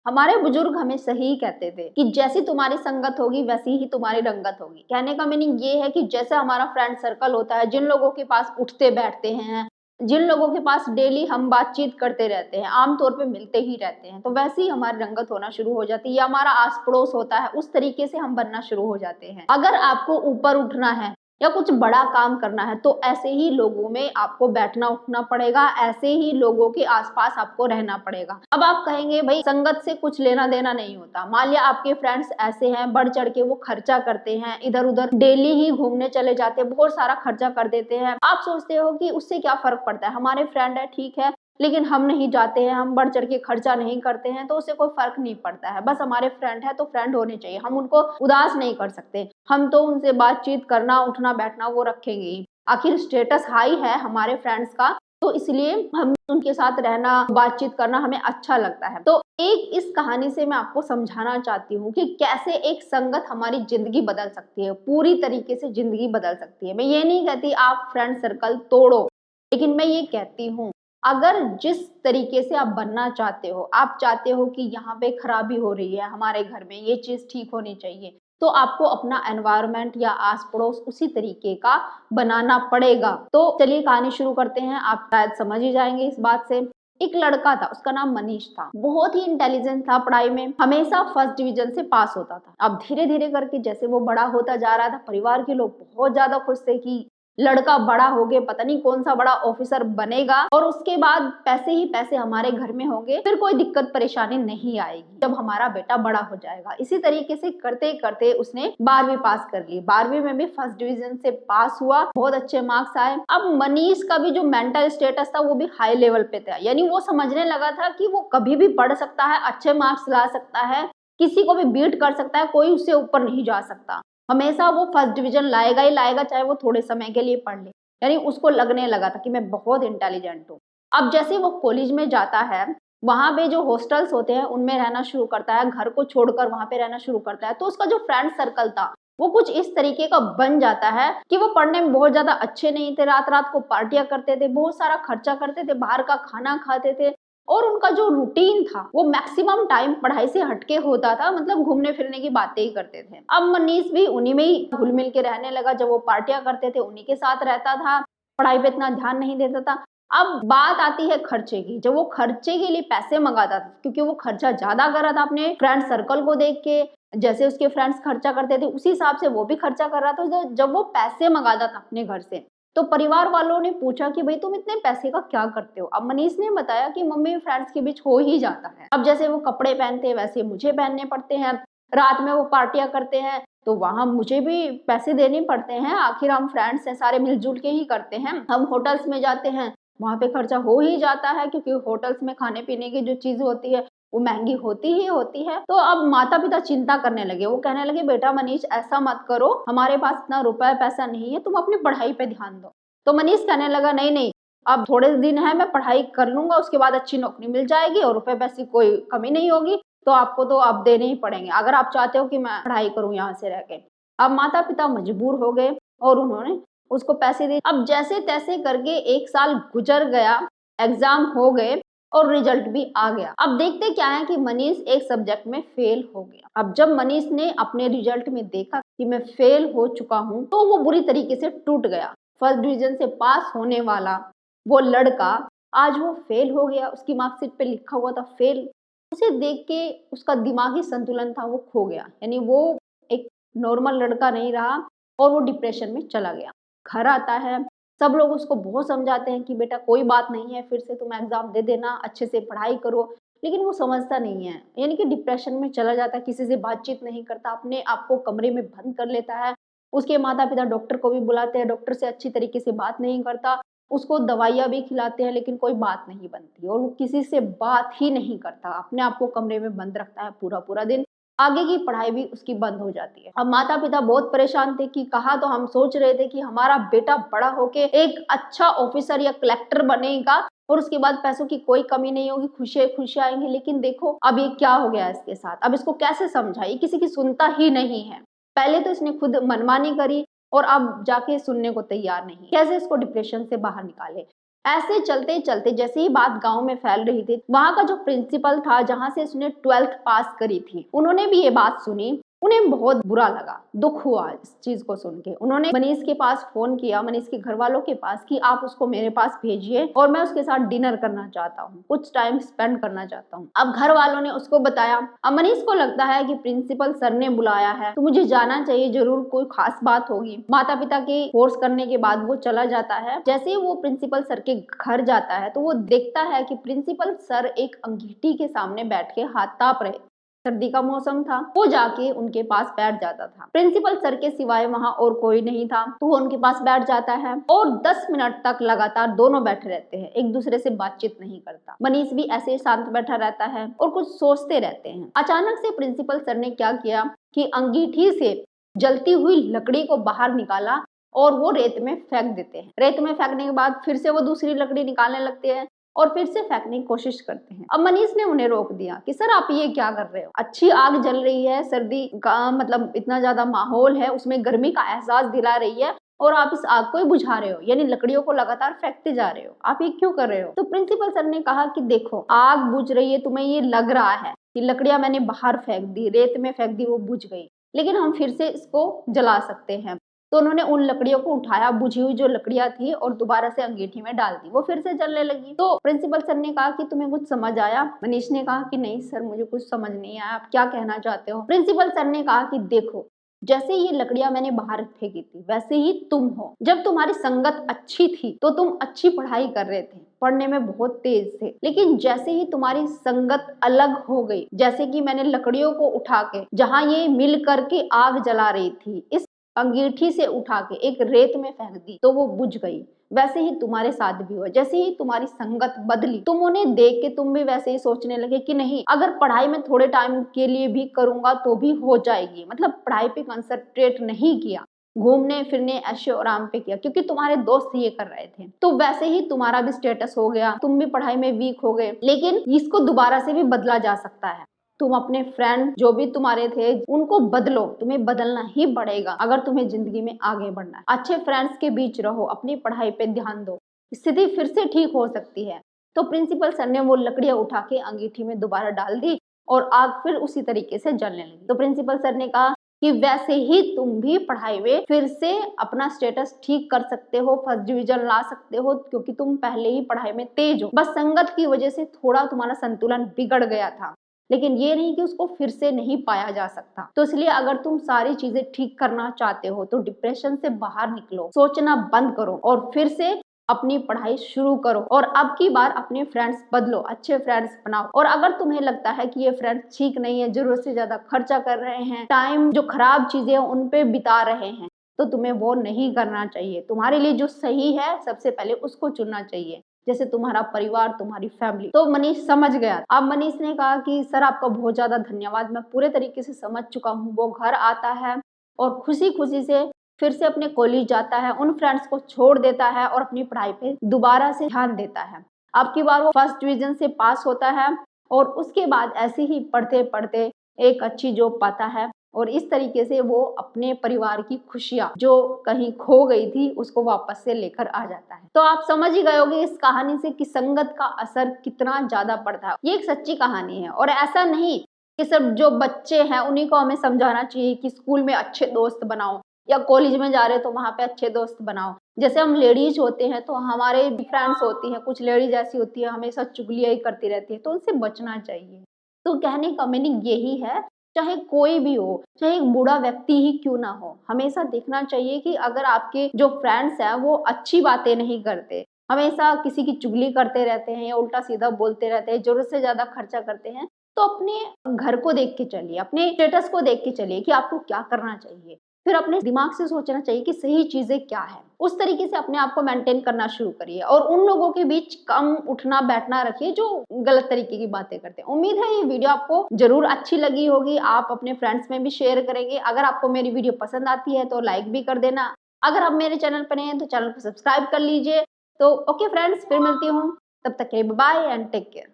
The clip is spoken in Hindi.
हमारे बुजुर्ग हमें सही कहते थे कि जैसी तुम्हारी संगत होगी वैसी ही तुम्हारी रंगत होगी। कहने का मीनिंग ये है कि जैसे हमारा फ्रेंड सर्कल होता है, जिन लोगों के पास उठते बैठते हैं, जिन लोगों के पास डेली हम बातचीत करते रहते हैं, आमतौर पे मिलते ही रहते हैं, तो वैसे ही हमारी रंगत होना शुरू हो जाती है, या हमारा आस पड़ोस होता है उस तरीके से हम बनना शुरू हो जाते हैं। अगर आपको ऊपर उठना है या कुछ बड़ा काम करना है तो ऐसे ही लोगों में आपको बैठना उठना पड़ेगा, ऐसे ही लोगों के आसपास आपको रहना पड़ेगा। अब आप कहेंगे भाई संगत से कुछ लेना देना नहीं होता। मान लिया आपके फ्रेंड्स ऐसे हैं, बढ़ चढ़ के वो खर्चा करते हैं, इधर उधर डेली ही घूमने चले जाते हैं, बहुत सारा खर्चा कर देते हैं। आप सोचते हो कि उससे क्या फर्क पड़ता है, हमारे फ्रेंड है ठीक है, लेकिन हम नहीं जाते हैं, हम बढ़ चढ़ के खर्चा नहीं करते हैं, तो उससे कोई फर्क नहीं पड़ता है। बस हमारे फ्रेंड है तो फ्रेंड होने चाहिए, हम उनको उदास नहीं कर सकते, हम तो उनसे बातचीत करना उठना बैठना वो रखेंगे ही। आखिर स्टेटस हाई है हमारे फ्रेंड्स का, तो इसलिए हम उनके साथ रहना बातचीत करना हमें अच्छा लगता है। तो एक इस कहानी से मैं आपको समझाना चाहती हूँ कि कैसे एक संगत हमारी जिंदगी बदल सकती है, पूरी तरीके से जिंदगी बदल सकती है। मैं ये नहीं कहती आप फ्रेंड सर्कल तोड़ो, लेकिन मैं ये कहती हूँ अगर जिस तरीके से आप बनना चाहते हो, आप चाहते हो कि यहाँ पे खराबी हो रही है हमारे घर में, ये चीज ठीक होनी चाहिए, तो आपको अपना एनवायरनमेंट या आस पड़ोस उसी तरीके का बनाना पड़ेगा। तो चलिए कहानी शुरू करते हैं, आप शायद समझ ही जाएंगे इस बात से। एक लड़का था, उसका नाम मनीष था, बहुत ही इंटेलिजेंट था, पढ़ाई में हमेशा फर्स्ट डिवीजन से पास होता था। अब धीरे धीरे करके जैसे वो बड़ा होता जा रहा था, परिवार के लोग बहुत ज्यादा खुश थे कि लड़का बड़ा हो गया, पता नहीं कौन सा बड़ा ऑफिसर बनेगा और उसके बाद पैसे ही पैसे हमारे घर में होंगे, फिर कोई दिक्कत परेशानी नहीं आएगी जब हमारा बेटा बड़ा हो जाएगा। इसी तरीके से करते करते उसने 12वीं पास कर ली। 12वीं में भी फर्स्ट डिवीजन से पास हुआ, बहुत अच्छे मार्क्स आए। अब मनीष का भी जो मेंटल स्टेटस था वो भी हाई लेवल पे था, यानी वो समझने लगा था कि वो कभी भी पढ़ सकता है, अच्छे मार्क्स ला सकता है, किसी को भी बीट कर सकता है, कोई उससे ऊपर नहीं जा सकता। हमेशा वो फर्स्ट डिवीजन लाएगा ही लाएगा, चाहे वो थोड़े समय के लिए पढ़ ले। यानी उसको लगने लगा था कि मैं बहुत इंटेलिजेंट हूँ। अब जैसे वो कॉलेज में जाता है, वहां पे जो हॉस्टल्स होते हैं उनमें रहना शुरू करता है, घर को छोड़कर वहां पे रहना शुरू करता है, तो उसका जो फ्रेंड सर्कल था वो कुछ इस तरीके का बन जाता है कि वो पढ़ने में बहुत ज्यादा अच्छे नहीं थे, रात रात को पार्टियां करते थे, बहुत सारा खर्चा करते थे, बाहर का खाना खाते थे, और उनका जो रूटीन था वो मैक्सिमम टाइम पढ़ाई से हटके होता था, मतलब घूमने फिरने की बातें ही करते थे। अब मनीष भी उन्हीं में ही घुल मिल के रहने लगा, जब वो पार्टियां करते थे उन्हीं के साथ रहता था, पढ़ाई पे इतना ध्यान नहीं देता था। अब बात आती है खर्चे की। जब वो खर्चे के लिए पैसे मंगाता था, क्योंकि वो खर्चा ज्यादा कर रहा था अपने फ्रेंड सर्कल को देख के, जैसे उसके फ्रेंड्स खर्चा करते थे उसी हिसाब से वो भी खर्चा कर रहा था। तो जब वो पैसे मंगाता था अपने घर से, तो परिवार वालों ने पूछा कि भाई तुम इतने पैसे का क्या करते हो। अब मनीष ने बताया कि मम्मी फ्रेंड्स के बीच हो ही जाता है, अब जैसे वो कपड़े पहनते हैं वैसे मुझे पहनने पड़ते हैं, रात में वो पार्टियां करते हैं तो वहां मुझे भी पैसे देने पड़ते हैं, आखिर हम फ्रेंड्स हैं, सारे मिलजुल के ही करते हैं। हम होटल्स में जाते हैं, वहां पे खर्चा हो ही जाता है, क्योंकि होटल्स में खाने पीने की जो चीज होती है वो महंगी होती ही होती है। तो अब माता पिता चिंता करने लगे, वो कहने लगे बेटा मनीष ऐसा मत करो, हमारे पास इतना रुपया पैसा नहीं है, तुम अपनी पढ़ाई पे ध्यान दो। तो मनीष कहने लगा नहीं नहीं, अब थोड़े दिन है, मैं पढ़ाई कर लूंगा, उसके बाद अच्छी नौकरी मिल जाएगी और रुपए पैसे कोई कमी नहीं होगी, तो आपको तो आप देने ही पड़ेंगे अगर आप चाहते हो कि मैं पढ़ाई करूं यहाँ से रह के। अब माता पिता मजबूर हो गए और उन्होंने उसको पैसे दिए। अब जैसे तैसे करके 1 साल गुजर गया, एग्जाम हो गए और रिजल्ट भी आ गया। अब देखते क्या है कि मनीष एक सब्जेक्ट में फेल हो गया। अब जब मनीष ने अपने रिजल्ट में देखा कि मैं फेल हो चुका हूँ, तो वो बुरी तरीके से टूट गया। फर्स्ट डिवीजन से पास होने वाला वो लड़का आज वो फेल हो गया, उसकी मार्कशीट पे लिखा हुआ था फेल। उसे देख के उसका दिमागी संतुलन था वो खो गया, यानी वो एक नॉर्मल लड़का नहीं रहा और वो डिप्रेशन में चला गया। घर आता है, सब लोग उसको बहुत समझाते हैं कि बेटा कोई बात नहीं है, फिर से तुम एग्जाम दे देना, अच्छे से पढ़ाई करो, लेकिन वो समझता नहीं है, यानी कि डिप्रेशन में चला जाता है, किसी से बातचीत नहीं करता, अपने आप को कमरे में बंद कर लेता है। उसके माता पिता डॉक्टर को भी बुलाते हैं, डॉक्टर से अच्छी तरीके से बात नहीं करता, उसको दवाइयाँ भी खिलाते हैं, लेकिन कोई बात नहीं बनती और वो किसी से बात ही नहीं करता, अपने आप को कमरे में बंद रखता है पूरा पूरा दिन। आगे की पढ़ाई भी उसकी बंद हो जाती है। अब माता पिता बहुत परेशान थे कि कहा तो हम सोच रहे थे कि हमारा बेटा बड़ा होके एक अच्छा ऑफिसर या कलेक्टर बनेगा और उसके बाद पैसों की कोई कमी नहीं होगी, खुशी खुशी आएंगे, लेकिन देखो अब ये क्या हो गया इसके साथ। अब इसको कैसे समझाए, किसी की सुनता ही नहीं है। पहले तो इसने खुद मनमानी करी और अब जाके सुनने को तैयार नहीं। कैसे इसको डिप्रेशन से बाहर निकाले। ऐसे चलते चलते जैसे ही बात गांव में फैल रही थी, वहां का जो प्रिंसिपल था जहां से उसने 12th पास करी थी, उन्होंने भी ये बात सुनी। उन्हें बहुत बुरा लगा, दुख हुआ इस चीज को सुन के। उन्होंने मनीष के पास फोन किया, मनीष के घर वालों के पास, कि आप उसको मेरे पास भेजिए और मैं उसके साथ डिनर करना चाहता हूँ, कुछ टाइम स्पेंड करना चाहता हूँ। अब घर वालों ने उसको बताया। अब मनीष को लगता है कि प्रिंसिपल सर ने बुलाया है तो मुझे जाना चाहिए, जरूर कोई खास बात होगी। माता पिता के फोर्स करने के बाद वो चला जाता है। जैसे ही वो प्रिंसिपल सर के घर जाता है तो वो देखता है कि प्रिंसिपल सर एक अंगीठी के सामने बैठ के हाथ ताप रहे। सर्दी का मौसम था। वो जाके उनके पास बैठ जाता था। प्रिंसिपल सर के सिवाय वहां और कोई नहीं था, तो वो उनके पास बैठ जाता है और 10 मिनट तक लगातार दोनों बैठे रहते हैं, एक दूसरे से बातचीत नहीं करता। मनीष भी ऐसे शांत बैठा रहता है और कुछ सोचते रहते हैं। अचानक से प्रिंसिपल सर ने क्या किया कि अंगीठी से जलती हुई लकड़ी को बाहर निकाला और वो रेत में फेंक देते हैं। रेत में फेंकने के बाद फिर से वो दूसरी लकड़ी निकालने लगते हैं और फिर से फेंकने की कोशिश करते हैं। अब मनीष ने उन्हें रोक दिया कि सर आप ये क्या कर रहे हो, अच्छी आग जल रही है, सर्दी का मतलब इतना ज्यादा माहौल है, उसमें गर्मी का एहसास दिला रही है और आप इस आग को ही बुझा रहे हो, यानी लकड़ियों को लगातार फेंकते जा रहे हो, आप ये क्यों कर रहे हो। तो प्रिंसिपल सर ने कहा कि देखो आग बुझ रही है, तुम्हें ये लग रहा है कि लकड़ियां मैंने बाहर फेंक दी, रेत में फेंक दी, वो बुझ गई, लेकिन हम फिर से इसको जला सकते हैं। तो उन्होंने उन लकड़ियों को उठाया, बुझी हुई जो लकड़ियां थी, और दोबारा से अंगीठी में डाल दी, वो फिर से जलने लगी। तो प्रिंसिपल सर ने कहा कि तुम्हें कुछ समझ आया। मनीष ने कहा कि नहीं सर, मुझे कुछ समझ नहीं आया, आप क्या कहना चाहते हो। प्रिंसिपल सर ने कहा कि देखो जैसे ये लकड़ियां मैंने बाहर फेंकी थी वैसे ही तुम हो। जब तुम्हारी संगत अच्छी थी तो तुम अच्छी पढ़ाई कर रहे थे, पढ़ने में बहुत तेज थे, लेकिन जैसे ही तुम्हारी संगत अलग हो गई, जैसे कि मैंने लकड़ियों को उठा के जहां ये मिल करके आग जला रही थी, इस अंगीठी से उठा के एक रेत में फेंक दी तो वो बुझ गई, वैसे ही तुम्हारे साथ भी हुआ। जैसे ही तुम्हारी संगत बदली, तुम उन्हें देख के तुम भी वैसे ही सोचने लगे कि नहीं, अगर पढ़ाई में थोड़े टाइम के लिए भी करूंगा तो भी हो जाएगी, मतलब पढ़ाई पे कंसंट्रेट नहीं किया, घूमने फिरने ऐशो आराम पे किया, क्योंकि तुम्हारे दोस्त ये कर रहे थे। तो वैसे ही तुम्हारा भी स्टेटस हो गया, तुम भी पढ़ाई में वीक हो गए। लेकिन इसको दोबारा से भी बदला जा सकता है। तुम अपने फ्रेंड जो भी तुम्हारे थे उनको बदलो, तुम्हें बदलना ही पड़ेगा अगर तुम्हें जिंदगी में आगे बढ़ना है। अच्छे फ्रेंड्स के बीच रहो, अपनी पढ़ाई पे ध्यान दो, स्थिति फिर से ठीक हो सकती है। तो प्रिंसिपल सर ने वो लकड़ियां उठा के अंगीठी में दोबारा डाल दी और आग फिर उसी तरीके से जलने लगी। तो प्रिंसिपल सर ने कहा कि वैसे ही तुम भी पढ़ाई में फिर से अपना स्टेटस ठीक कर सकते हो, फर्स्ट डिवीजन ला सकते हो, क्योंकि तुम पहले ही पढ़ाई में तेज हो। बस संगत की वजह से थोड़ा तुम्हारा संतुलन बिगड़ गया था, लेकिन ये नहीं कि उसको फिर से नहीं पाया जा सकता। तो इसलिए अगर तुम सारी चीजें ठीक करना चाहते हो तो डिप्रेशन से बाहर निकलो, सोचना बंद करो और फिर से अपनी पढ़ाई शुरू करो। और अब की बार अपने फ्रेंड्स बदलो, अच्छे फ्रेंड्स बनाओ। और अगर तुम्हें लगता है कि ये फ्रेंड्स ठीक नहीं है, जरूरत से ज्यादा खर्चा कर रहे हैं, टाइम जो खराब चीजें उन पे बिता रहे हैं, तो तुम्हें वो नहीं करना चाहिए। तुम्हारे लिए जो सही है सबसे पहले उसको चुनना चाहिए, जैसे तुम्हारा परिवार, तुम्हारी फैमिली। तो मनीष समझ गया। अब मनीष ने कहा कि सर आपका बहुत ज्यादा धन्यवाद, मैं पूरे तरीके से समझ चुका हूँ। वो घर आता है और खुशी खुशी से फिर से अपने कॉलेज जाता है, उन फ्रेंड्स को छोड़ देता है और अपनी पढ़ाई पे दोबारा से ध्यान देता है। अब की बार वो फर्स्ट डिवीजन से पास होता है और उसके बाद ऐसे ही पढ़ते पढ़ते एक अच्छी जॉब पाता है और इस तरीके से वो अपने परिवार की खुशियां जो कहीं खो गई थी उसको वापस से लेकर आ जाता है। तो आप समझ ही गए होंगे इस कहानी से कि संगत का असर कितना ज्यादा पड़ता है। ये एक सच्ची कहानी है और ऐसा नहीं कि सब जो बच्चे हैं उन्हीं को हमें समझाना चाहिए कि स्कूल में अच्छे दोस्त बनाओ या कॉलेज में जा रहे हो तो वहां पे अच्छे दोस्त बनाओ। जैसे हम लेडीज होते हैं तो हमारे फ्रेंड्स होती हैं, कुछ लेडीज ऐसी होती है हमेशा चुगलियां ही करती रहती है, तो उनसे बचना चाहिए। तो कहने का मीनिंग यही है, चाहे कोई भी हो, चाहे एक बूढ़ा व्यक्ति ही क्यों ना हो, हमेशा देखना चाहिए कि अगर आपके जो फ्रेंड्स हैं वो अच्छी बातें नहीं करते, हमेशा किसी की चुगली करते रहते हैं या उल्टा सीधा बोलते रहते हैं, जरूरत से ज्यादा खर्चा करते हैं, तो अपने घर को देख के चलिए, अपने स्टेटस को देख के चलिए कि आपको क्या करना चाहिए। फिर अपने दिमाग से सोचना चाहिए कि सही चीजें क्या है, उस तरीके से अपने आप को मेंटेन करना शुरू करिए और उन लोगों के बीच कम उठना बैठना रखिए जो गलत तरीके की बातें करते हैं। उम्मीद है ये वीडियो आपको जरूर अच्छी लगी होगी, आप अपने फ्रेंड्स में भी शेयर करेंगे। अगर आपको मेरी वीडियो पसंद आती है तो लाइक भी कर देना। अगर आप मेरे चैनल पर नए हैं तो चैनल को सब्सक्राइब कर लीजिए। तो ओके फ्रेंड्स, फिर मिलती हूँ, तब तक के लिए बाय एंड टेक केयर।